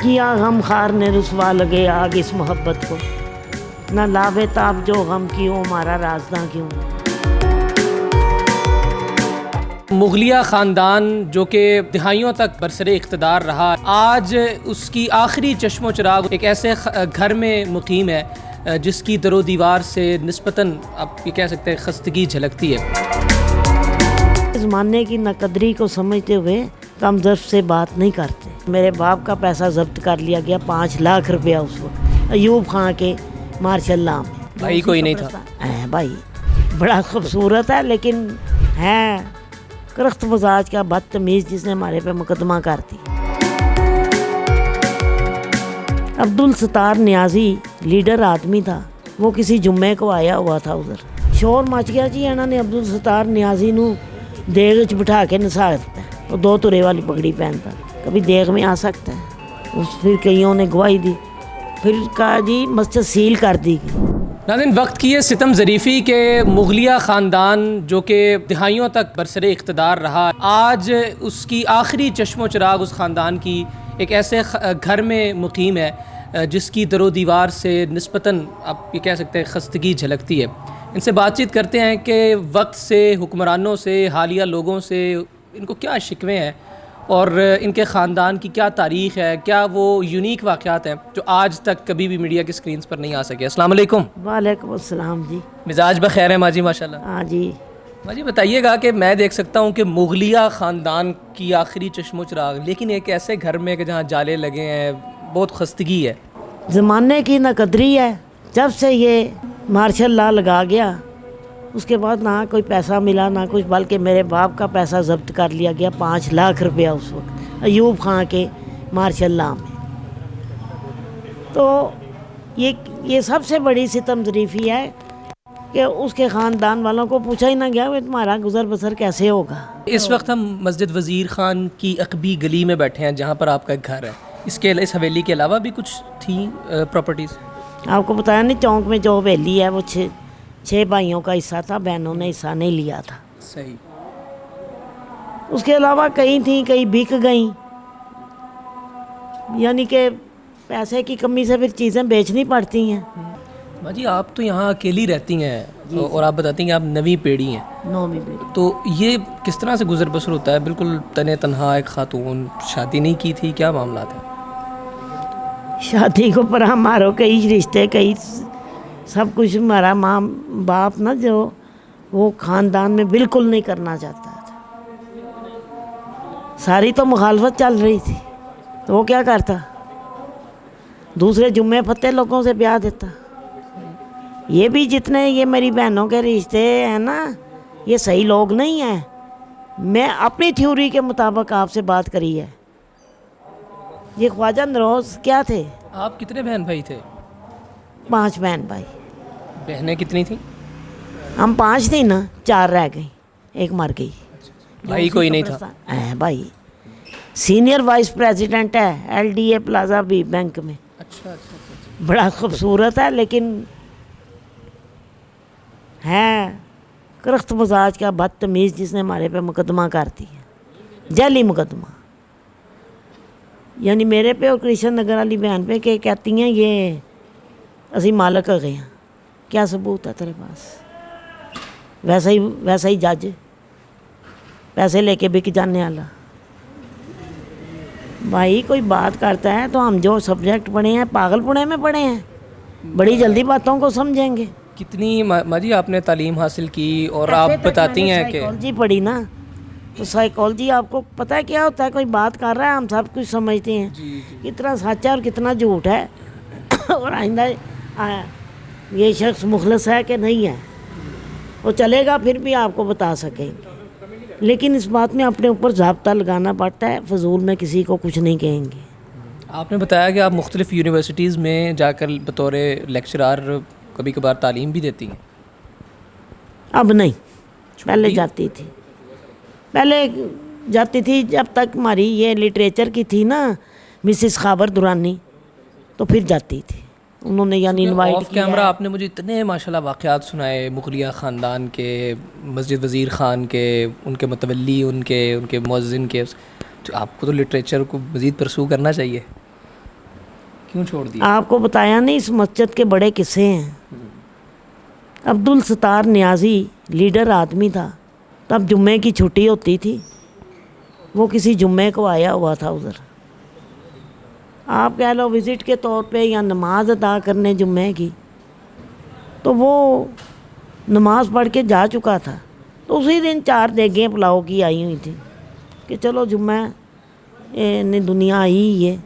کیا غم خار نے رسوا لگے آگ اس محبت کو، نہ لاوے تاب جو غم کیوں ہمارا رازداں کیوں۔ مغلیہ خاندان جو کہ دہائیوں تک برسر اقتدار رہا، آج اس کی آخری چشم و چراغ ایک ایسے گھر میں مقیم ہے جس کی در و دیوار سے نسبتاً آپ یہ کہہ سکتے ہیں خستگی جھلکتی ہے۔ زمانے کی ناقدری کو سمجھتے ہوئے کم ظرف سے بات نہیں کرتے۔ میرے باپ کا پیسہ ضبط کر لیا گیا 5 لاکھ روپیہ اس وقت ایوب خان کے مارشل لا میں۔ بھائی کوئی نہیں تھا، بھائی بڑا خوبصورت ہے لیکن ہے کرخت مزاج کا بدتمیز، جس نے ہمارے پہ مقدمہ کر دی۔ عبدالستار نیازی لیڈر آدمی تھا، وہ کسی جمعے کو آیا ہوا تھا، ادھر شور مچ گیا جی، انہوں نے عبدالستار نیازی نو دیگ وچ بٹھا کے نسا دیتا ہے۔ وہ 2 تورے والی پگڑی پہنتا، کبھی دیگ میں آ سکتا ہے۔ پھر کئیوں نے گواہی دی، پھر کہا جی مسجد سیل کر دی گئی۔ ناظرین، وقت کی یہ ستم ظریفی کہ مغلیہ خاندان جو کہ دہائیوں تک برسر اقتدار رہا، آج اس کی آخری چشم و چراغ اس خاندان کی ایک ایسے گھر میں مقیم ہے جس کی در و دیوار سے نسبتاً آپ یہ کہہ سکتے ہیں خستگی جھلکتی ہے۔ ان سے بات چیت کرتے ہیں کہ وقت سے، حکمرانوں سے، حالیہ لوگوں سے ان کو کیا شکوے ہیں اور ان کے خاندان کی کیا تاریخ ہے، کیا وہ یونیک واقعات ہیں جو آج تک کبھی بھی میڈیا کے سکرینز پر نہیں آ سکے۔ السلام علیکم۔ وعلیکم السلام جی۔ مزاج بخیر ہے ماں جی؟ ماشاء اللہ۔ ہاں جی۔ ماں جی بتائیے گا کہ میں دیکھ سکتا ہوں کہ مغلیہ خاندان کی آخری چشم و چراغ، لیکن ایک ایسے گھر میں کہ جہاں جالے لگے ہیں، بہت خستگی ہے۔ زمانے کی ناقدری ہے، جب سے یہ مارشل لا لگا گیا اس کے بعد نہ کوئی پیسہ ملا نہ کچھ، بلکہ میرے باپ کا پیسہ ضبط کر لیا گیا 5 لاکھ روپیہ اس وقت ایوب خان کے مارشل لا میں۔ تو یہ سب سے بڑی ستم ظریفی ہے کہ اس کے خاندان والوں کو پوچھا ہی نہ گیا کہ تمہارا گزر بسر کیسے ہوگا۔ اس وقت ہم مسجد وزیر خان کی عقبی گلی میں بیٹھے ہیں جہاں پر آپ کا ایک گھر ہے، اس حویلی کے علاوہ بھی کچھ تھیں پراپرٹیز؟ آپ کو بتایا نہیں، چونک میں جو حویلی ہے وہ 6 بھائیوں کا حصہ تھا، بہنوں نے حصہ نہیں لیا تھا۔ صحیح۔ اس کے علاوہ کئی تھیں، کئی بک گئیں، یعنی کہ پیسے کی کمی سے پھر چیزیں بیچنی پڑتی ہیں۔ ماں جی آپ تو یہاں اکیلی رہتی ہیں اور آپ بتاتی ہیں کہ آپ 9ویں پیڑھی ہیں، 9ویں پیڑھی۔ تو یہ کس طرح سے گزر بسر ہوتا ہے؟ بالکل تنہا ایک خاتون، شادی نہیں کی تھی، کیا معاملات ہیں؟ شادی کو پر ہمارو کئی رشتے، کئی سب کچھ ہمارا ماں باپ نا جو وہ خاندان میں بالکل نہیں کرنا چاہتا تھا، ساری تو مخالفت چل رہی تھی، تو وہ کیا کرتا؟ دوسرے جمعے پھتے لوگوں سے بیاہ دیتا۔ یہ بھی جتنے یہ میری بہنوں کے رشتے ہیں نا، یہ صحیح لوگ نہیں ہیں، میں اپنی تھیوری کے مطابق آپ سے بات کری ہے۔ یہ خواجہ نروز کیا تھے؟ آپ کتنے بہن بھائی تھے؟ 5 بہن بھائی۔ بہنیں کتنی تھیں؟ ہم 5 تھیں نا، 4 رہ گئی، ایک مر گئی۔ بھائی کوئی نہیں تھا؟ بھائی سینئر وائس پریزیڈنٹ ہے LDA پلازا بھی بینک میں۔ اچھا۔ بڑا خوبصورت ہے لیکن ہے کرخت مزاج کا بدتمیز، جس نے ہمارے پہ مقدمہ کر دی ہے، جعلی مقدمہ، یعنی میرے پہ اور کرشن نگر والی بہن پہ کہ کہتی ہیں یہ اسی مالک ہو گئے ہیں۔ کیا ثبوت ہے تیرے پاس؟ ویسا ہی جج پیسے لے کے بک جانے والا۔ بھائی کوئی بات کرتا ہے تو ہم جو سبجیکٹ پڑھے ہیں پاگل پونے میں پڑھے ہیں، بڑی جلدی باتوں کو سمجھیں گے۔ کتنی ماں جی آپ نے تعلیم حاصل کی اور آپ بتاتی ہیں کہ سائیکالوجی پڑھی نا، تو سائیکالوجی آپ کو پتہ ہے کیا ہوتا ہے؟ کوئی بات کر رہا ہے ہم سب کچھ سمجھتے ہیں، کتنا سچ ہے اور کتنا جھوٹ ہے، اور آئندہ یہ شخص مخلص ہے کہ نہیں ہے، وہ چلے گا پھر بھی آپ کو بتا سکیں گے، لیکن اس بات میں اپنے اوپر ضابطہ لگانا پڑتا ہے، فضول میں کسی کو کچھ نہیں کہیں گے۔ آپ نے بتایا کہ آپ مختلف یونیورسٹیز میں جا کر بطور لیکچرار کبھی کبھار تعلیم بھی دیتی ہیں؟ اب نہیں، پہلے جاتی تھی جب تک ہماری یہ لٹریچر کی تھی نا مسز خابر دورانی، تو پھر جاتی تھی، انہوں نے یعنی انوائٹ آف کیمرہ آپ نے مجھے اتنے ماشاءاللہ واقعات سنائے مغلیہ خاندان کے، مسجد وزیر خان کے، ان کے متولی، ان کے مؤذن کے، تو آپ کو تو لٹریچر کو مزید پرسو کرنا چاہیے۔ کیوں چھوڑ دیا؟ آپ کو بتایا نہیں اس مسجد کے بڑے قصے ہیں. عبدالستار نیازی لیڈر آدمی تھا. تب جمعے کی چھٹی ہوتی تھی. وہ کسی جمعے کو آیا ہوا تھا ادھر. آپ کہہ لو وزٹ کے طور پہ یا نماز ادا کرنے جمعے کی. تو وہ نماز پڑھ کے جا چکا تھا. تو اسی دن 4 دیگیں پلاؤ کی آئی ہوئی تھی کہ چلو جمعہ نے دنیا آئی ہی ہے.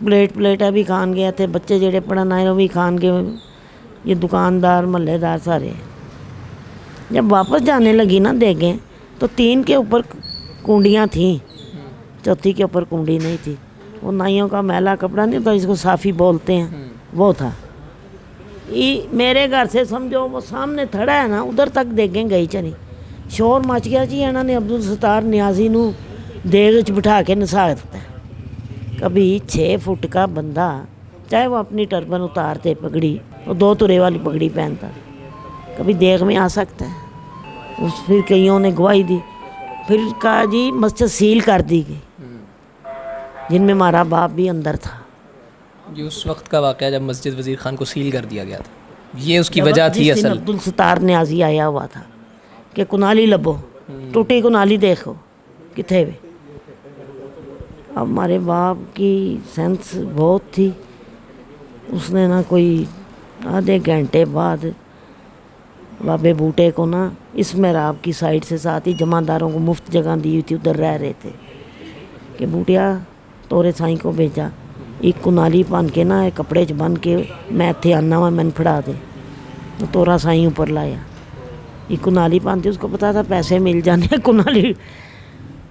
پلیٹیں بھی کھان گئے تھے. بچے جڑے پڑھن آئے وہ بھی کھان گئے. یہ دکاندار محلے دار سارے. جب واپس جانے لگی نا دیگیں تو 3 کے اوپر کنڈیاں تھیں, 4تھی کے اوپر کنڈی نہیں تھی. وہ نائیوں کا میلا کپڑا نہیں ہوتا جس کو صافی بولتے ہیں, وہ تھا. میرے گھر سے سمجھو وہ سامنے تھڑا ہے نا, ادھر تک دیگیں گئی چلی. شور مچ گیا جی. انہوں نے عبدالستار نیازی نو دیگ چ بٹھا کے نسا دیتا. کبھی 6 فٹ کا بندہ, چاہے وہ اپنی ٹربن اتارتے پگڑی, وہ 2 ترے والی پگڑی پہنتا, کبھی دیگ میں آ سکتا ہے. پھر کئیوں نے گواہی دی. پھر کہا جی مسجد سیل کر دی گئی, جن میں ہمارا باپ بھی اندر تھا. یہ اس وقت کا واقعہ جب مسجد وزیر خان کو سیل کر دیا گیا تھا, یہ اس کی وجہ تھی اصل. عبدالستار نیازی آیا ہوا تھا کہ کنالی لبو, ٹوٹی کنالی دیکھو کتنے وے. اب ہمارے باپ کی سینس بہت تھی. اس نے نا کوئی آدھے گھنٹے بعد بابے بوٹے کو نا اس محراب کی سائڈ سے ساتھ ہی جمعداروں کو مفت جگہ دی ہوئی تھی, ادھر رہ رہے تھے, کہ بوٹیا تورے سائیں کو بھیجا, ایک کنالی پان کے نا کپڑے چ بن کے میں اتنے آنا وا میں پھڑا دے. تورا سائیں اوپر لایا. ایک کنالی پانتی, اس کو پتا تھا پیسے مل جانے کنالی,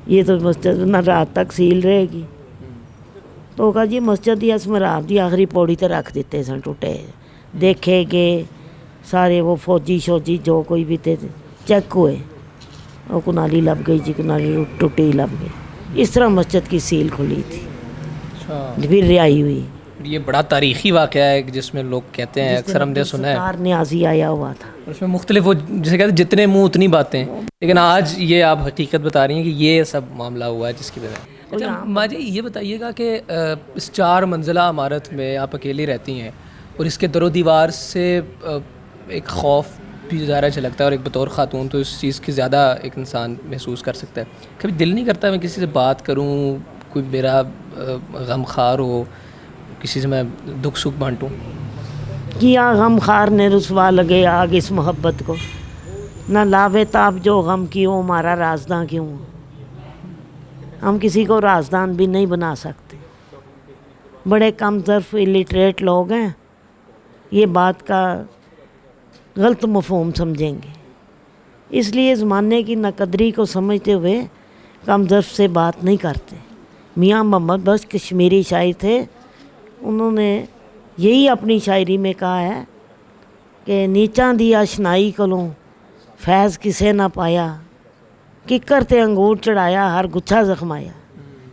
یہ تو مسجد نہ رات تک سیل رہے گی. تو کہا جی مسجد دی اس محراب دی آخری پوڑی تے رکھ دیتے سن ٹوٹے. دیکھے گئے سارے وہ فوجی شوجی جو کوئی بھی تھے چیک ہوئے, وہ کنالی لب گئی جی, کنالی ٹوٹی لب گئی. اس طرح مسجد کی سیل کھلی تھی. پھر رہائی ہوئی. یہ بڑا تاریخی واقعہ ہے جس میں لوگ کہتے ہیں, اکثر ہم نے سنا ہے, عبدالستار نیازی آیا ہوا تھا. اس میں مختلف وہ جسے کہتے ہیں جتنے منہ اتنی باتیں. لیکن آج یہ آپ حقیقت بتا رہی ہیں کہ یہ سب معاملہ ہوا ہے جس کی وجہ. اچھا ماں جی یہ بتائیے گا کہ اس 4 منزلہ عمارت میں آپ اکیلی رہتی ہیں, اور اس کے در و دیوار سے ایک خوف بھی ظاہر اچھا لگتا ہے, اور ایک بطور خاتون تو اس چیز کی زیادہ ایک انسان محسوس کر سکتا ہے. کبھی دل نہیں کرتا میں کسی سے بات کروں, کوئی میرا غم خار ہو, کسی سے میں دکھ سکھ بانٹوں؟ کیا غم خار نے رسوا لگے آگ اس محبت کو, نہ لاوے تاب جو غم کی ہو ہمارا رازداں کیوں. ہم کسی کو رازدان بھی نہیں بنا سکتے. بڑے کم ظرف الٹریٹ لوگ ہیں, یہ بات کا غلط مفہوم سمجھیں گے. اس لیے زمانے کی ناقدری کو سمجھتے ہوئے کم ظرف سے بات نہیں کرتے. میاں محمد بخش کشمیری شاعر تھے, انہوں نے یہی اپنی شاعری میں کہا ہے کہ نیچاں دی آشنائی کولوں فیض کسے نہ پایا, ککر تے انگور چڑھایا ہر گچھا زخمایا.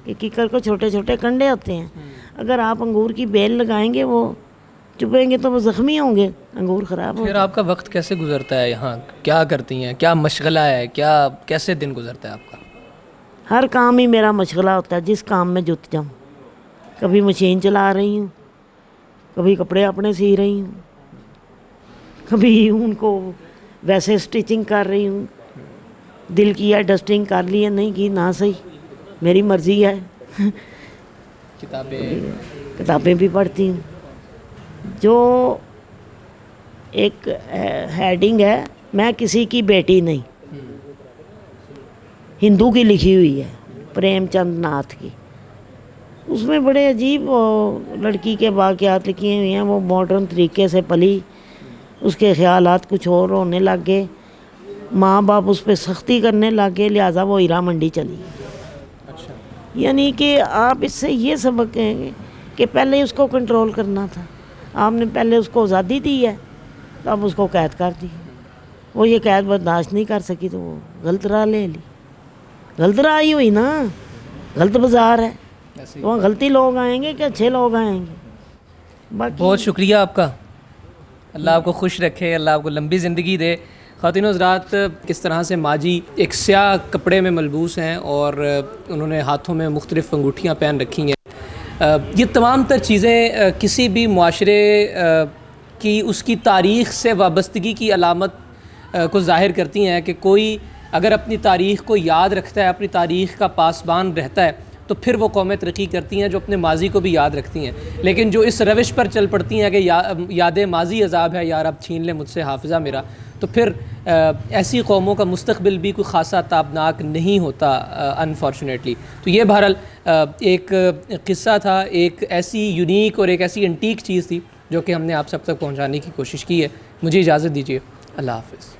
کہ ککر کو چھوٹے چھوٹے کنڈے ہوتے ہیں, اگر آپ انگور کی بیل لگائیں گے وہ چپیں گے تو وہ زخمی ہوں گے, انگور خراب ہو. پھر آپ کا وقت کیسے گزرتا ہے یہاں, کیا کرتی ہیں, کیا مشغلہ ہے, کیا کیسے دن گزرتا ہے آپ کا؟ ہر کام ہی میرا مشغلہ ہوتا ہے, جس کام میں جت جاؤں. کبھی مشین چلا رہی ہوں, کبھی کپڑے اپنے سی رہی ہوں, کبھی ان کو ویسے سٹیچنگ کر رہی ہوں. دل کیا ڈسٹنگ کر لی ہے, نہیں کی نہ صحیح, میری مرضی ہے. کتابیں بھی پڑھتی ہوں. جو ایک ہیڈنگ ہے, میں کسی کی بیٹی نہیں, ہندو کی لکھی ہوئی ہے, پریم چند ناتھ کی. اس میں بڑے عجیب لڑکی کے واقعات لکھے ہوئے ہیں. وہ ماڈرن طریقے سے پلی, اس کے خیالات کچھ اور ہونے لگ گئے, ماں باپ اس پہ سختی کرنے لگ گئے, لہٰذا وہ ہیرا منڈی چلی. یعنی کہ آپ اس سے یہ سبق کہیں گے کہ پہلے اس کو کنٹرول کرنا تھا. آپ نے پہلے اس کو آزادی دی ہے, تو اب اس کو قید کر دی. وہ یہ قید برداشت نہیں کر سکی تو وہ غلط راہ لے لی. غلط راہ ہی ہوئی نا, غلط بازار ہے, وہاں غلطی لوگ آئیں گے کہ اچھے لوگ آئیں گے. بہت شکریہ آپ کا, اللہ آپ کو خوش رکھے, اللہ آپ کو لمبی زندگی دے. خواتین و حضرات, کس طرح سے ماجی ایک سیاہ کپڑے میں ملبوس ہیں اور انہوں نے ہاتھوں میں مختلف انگوٹھیاں پہن رکھی ہیں. یہ تمام تر چیزیں کسی بھی معاشرے کی اس کی تاریخ سے وابستگی کی علامت کو ظاہر کرتی ہیں کہ کوئی اگر اپنی تاریخ کو یاد رکھتا ہے، اپنی تاریخ کا پاسبان رہتا ہے، تو پھر وہ قومیں ترقی کرتی ہیں جو اپنے ماضی کو بھی یاد رکھتی ہیں۔ لیکن جو اس روش پر چل پڑتی ہیں کہ یاد ماضی عذاب ہے، یار اب چھین لے مجھ سے حافظہ میرا، تو پھر ایسی قوموں کا مستقبل بھی کوئی خاصا تابناک نہیں ہوتا انفارچونیٹلی۔ تو یہ بہرحال ایک قصہ تھا، ایک ایسی یونیک اور ایک ایسی انٹیک چیز تھی جو کہ ہم نے آپ سب تک پہنچانے کی کوشش کی ہے۔ مجھے اجازت دیجیے، اللہ حافظ۔